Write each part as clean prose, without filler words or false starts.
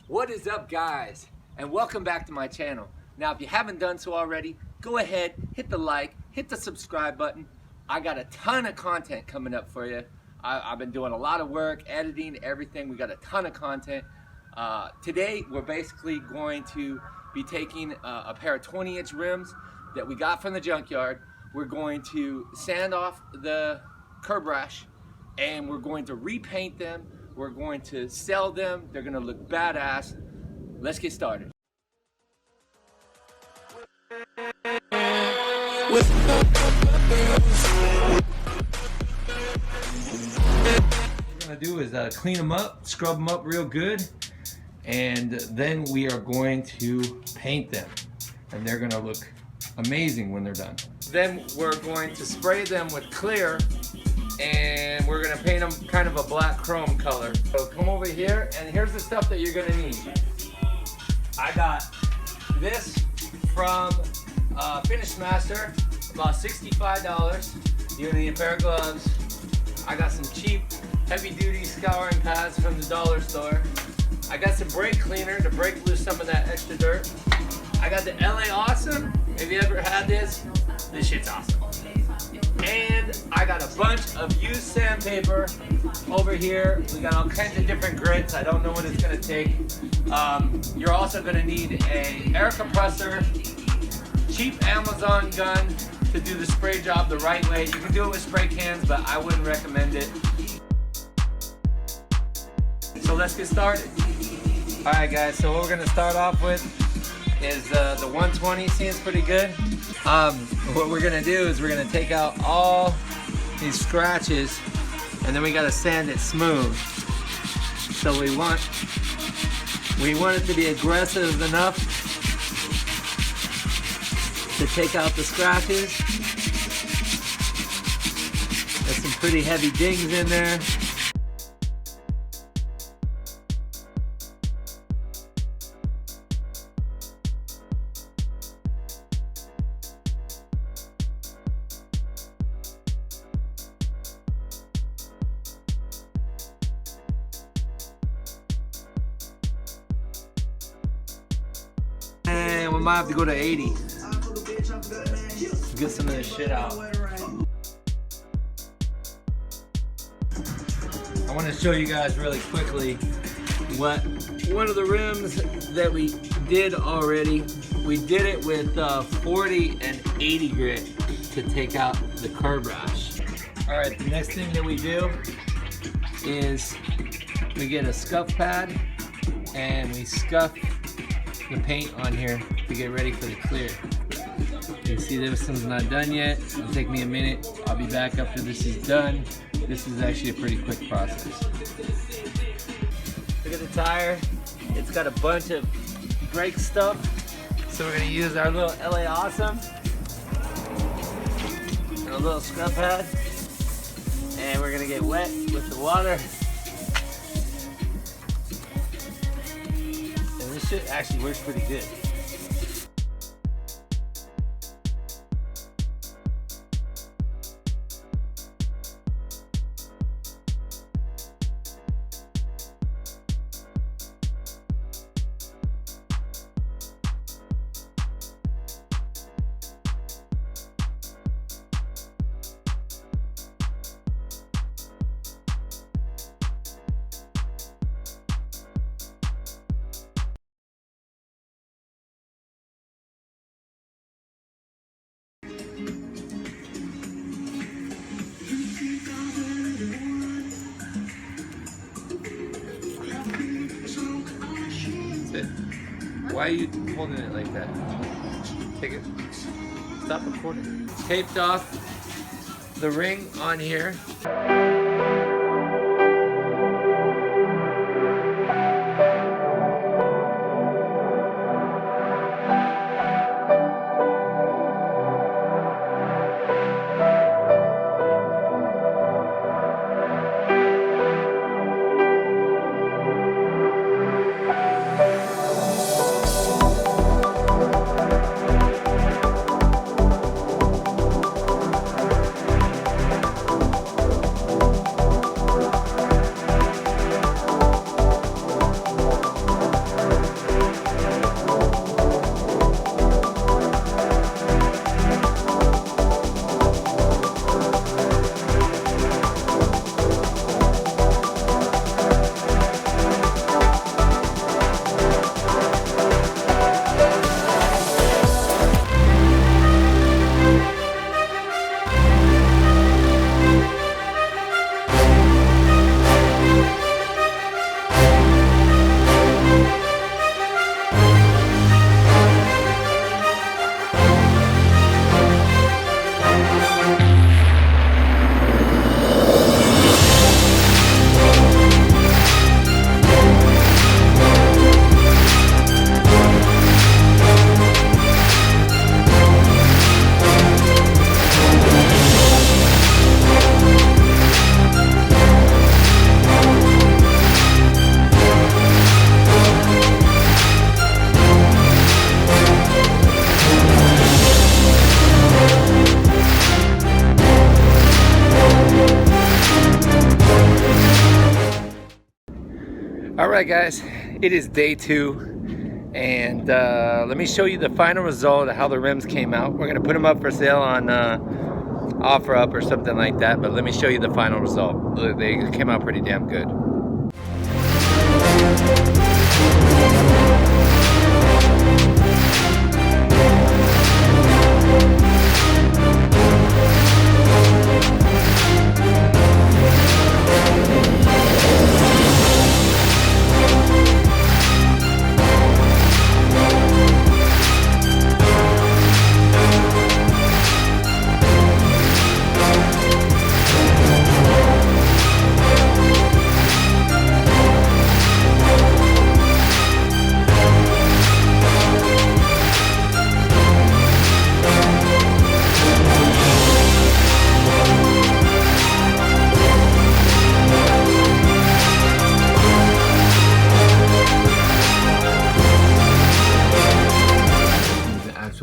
What is up, guys, and welcome back to my channel. Now, if you haven't done so already, go ahead, hit the like, hit the subscribe button. I got a ton of content coming up for you. I've been doing a lot of work, editing, everything. We got a ton of content. Today, we're basically going to be taking a pair of 20-inch rims that we got from the junkyard. We're going to sand off the curb rash, and we're going to repaint them. We're going to sell them. They're gonna look badass. Let's get started. What we're gonna do is clean them up, scrub them up real good, and then we are going to paint them. And they're gonna look amazing when they're done. Then we're going to spray them with clear, and we're gonna paint them kind of a black chrome color. So come over here, and here's the stuff that you're gonna need. I got this from Finish Master, about $65. You're gonna need a pair of gloves. I got some cheap, heavy-duty scouring pads from the dollar store. I got some brake cleaner to break loose some of that extra dirt. I got the LA Awesome. Have you ever had this? This shit's awesome. And I got a bunch of used sandpaper over here. We got all kinds of different grits. I don't know what it's gonna take. You're also gonna need an air compressor, cheap Amazon gun to do the spray job the right way. You can do it with spray cans, but I wouldn't recommend it. So let's get started. All right, guys, so what we're gonna start off with is the 120. Seems pretty good. What we're gonna do is we're gonna take out all these scratches, and then we gotta sand it smooth. So we want it to be aggressive enough to take out the scratches. There's some pretty heavy dings in there. And we might have to go to 80. Get some of this shit out. I want to show you guys really quickly what one of the rims that we did already. We did it with 40 and 80 grit to take out the curb rash. All right, the next thing that we do is we get a scuff pad and we scuff the paint on here to get ready for the clear. You see this one's not done yet. It'll take me a minute. I'll be back after this is done. This is actually a pretty quick process. Look at the tire. It's got a bunch of brake stuff. So we're gonna use our little LA Awesome and a little scrub pad. And we're gonna get wet with the water. And this shit actually works pretty good. Why are you holding it like that? Take it. Stop recording. Taped off the ring on here. All right, guys, it is day 2, and let me show you the final result of how the rims came out. We're gonna put them up for sale on OfferUp or something like that, but let me show you the final result. They came out pretty damn good.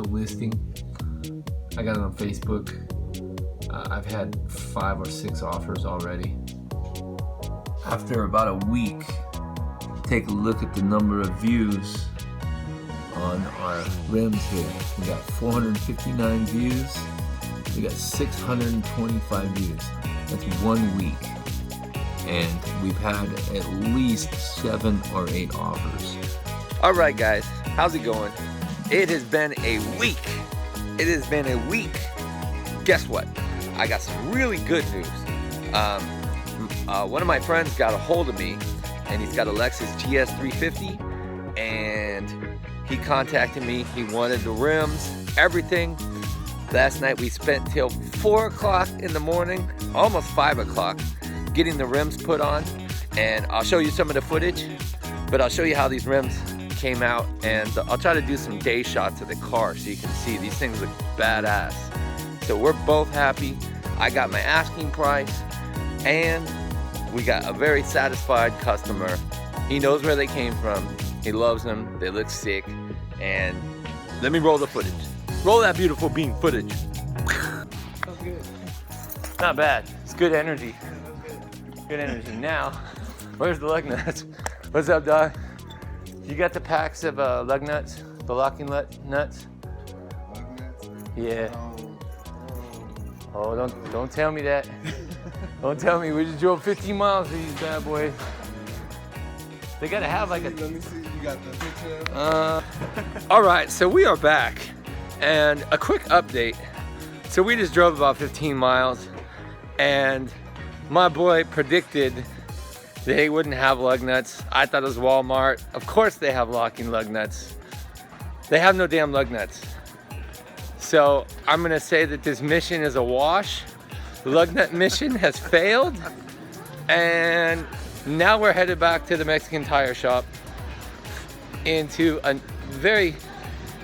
Listing. I got it on Facebook. I've had 5 or 6 offers already. After about a week, take a look at the number of views on our rims here. We got 459 views. We got 625 views. That's 1 week. And we've had at least 7 or 8 offers. All right, guys, how's it going? It has been a week. It has been a week. Guess what? I got some really good news. One of my friends got a hold of me, and he's got a Lexus GS 350, and he contacted me. He wanted the rims, everything. Last night we spent till 4 o'clock in the morning, almost 5 o'clock, getting the rims put on, and I'll show you some of the footage, but I'll show you how these rims came out, and I'll try to do some day shots of the car so you can see these things look badass. So we're both happy. I got my asking price, and we got a very satisfied customer. He knows where they came from. He loves them. They look sick. And let me roll the footage. Roll that beautiful beam footage. Sounds good. Not bad. It's good energy. Good energy. Now, where's the lug nuts? What's up, dog? You got the packs of lug nuts, the locking nuts? Lug nuts? Yeah. Oh, don't tell me that. Don't tell me. We just drove 15 miles for these bad boys. They gotta have like a. Let me see. You got the picture of it? All right, so we are back, and a quick update. So we just drove about 15 miles, and my boy predicted they wouldn't have lug nuts. I thought it was Walmart. Of course they have locking lug nuts. They have no damn lug nuts. So I'm gonna say that this mission is a wash. The lug nut mission has failed. And now we're headed back to the Mexican tire shop into a very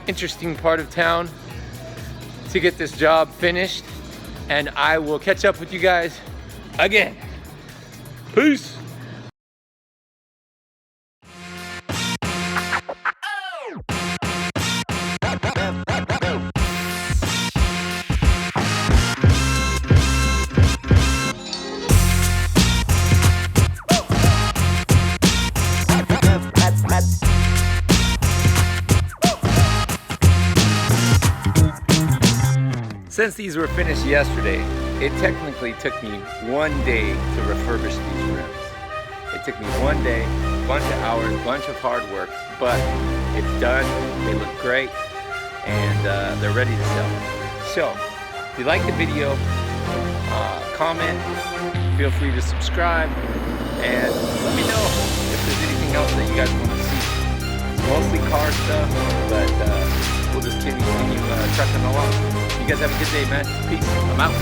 interesting part of town to get this job finished. And I will catch up with you guys again. Peace. Since these were finished yesterday, it technically took me 1 day to refurbish these rims. It took me 1 day, a bunch of hours, a bunch of hard work, but it's done. They look great, and they're ready to sell. So, if you like the video, comment, feel free to subscribe, and let me know if there's anything else that you guys want to see. It's mostly car stuff, but we'll just continue trucking along. You guys have a good day, man. Peace. I'm out.